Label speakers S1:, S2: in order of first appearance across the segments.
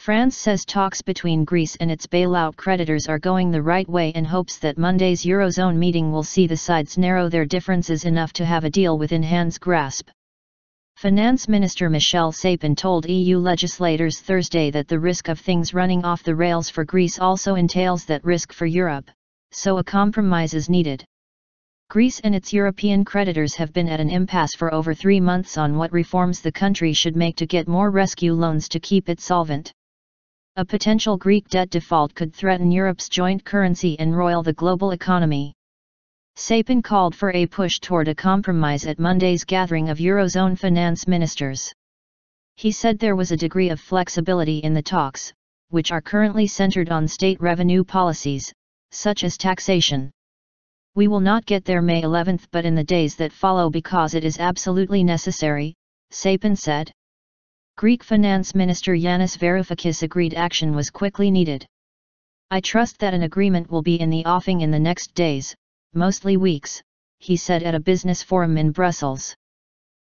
S1: France says talks between Greece and its bailout creditors are going the right way and hopes that Monday's eurozone meeting will see the sides narrow their differences enough to have a deal within hand's grasp. Finance Minister Michel Sapin told EU legislators Thursday that the risk of things running off the rails for Greece also entails that risk for Europe, so a compromise is needed. Greece and its European creditors have been at an impasse for over 3 months on what reforms the country should make to get more rescue loans to keep it solvent. A potential Greek debt default could threaten Europe's joint currency and roil the global economy. Sapin called for a push toward a compromise at Monday's gathering of eurozone finance ministers. He said there was a degree of flexibility in the talks, which are currently centered on state revenue policies, such as taxation. We will not get there May 11 but in the days that follow because it is absolutely necessary, Sapin said. Greek Finance Minister Yanis Varoufakis agreed action was quickly needed. I trust that an agreement will be in the offing in the next days, mostly weeks, he said at a business forum in Brussels.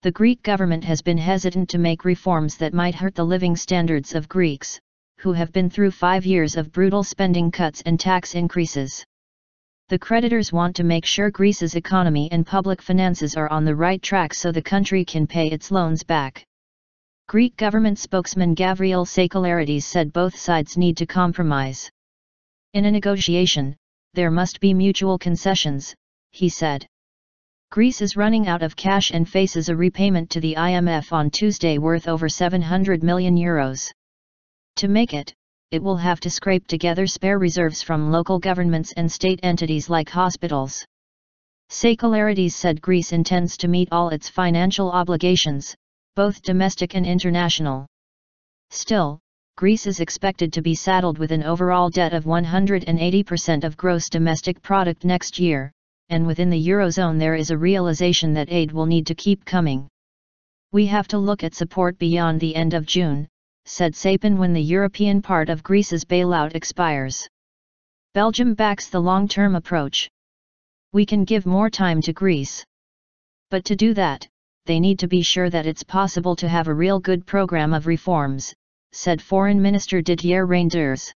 S1: The Greek government has been hesitant to make reforms that might hurt the living standards of Greeks, who have been through 5 years of brutal spending cuts and tax increases. The creditors want to make sure Greece's economy and public finances are on the right track so the country can pay its loans back. Greek government spokesman Gavriel Sakalarides said both sides need to compromise. In a negotiation, there must be mutual concessions, he said. Greece is running out of cash and faces a repayment to the IMF on Tuesday worth over €700 million. To make it, it will have to scrape together spare reserves from local governments and state entities like hospitals. Sakalarides said Greece intends to meet all its financial obligations, both domestic and international. Still, Greece is expected to be saddled with an overall debt of 180% of gross domestic product next year, and within the eurozone there is a realization that aid will need to keep coming. We have to look at support beyond the end of June, said Sapin when the European part of Greece's bailout expires. Belgium backs the long-term approach. We can give more time to Greece. But to do that, they need to be sure that it's possible to have a real good program of reforms, said Foreign Minister Didier Reynders.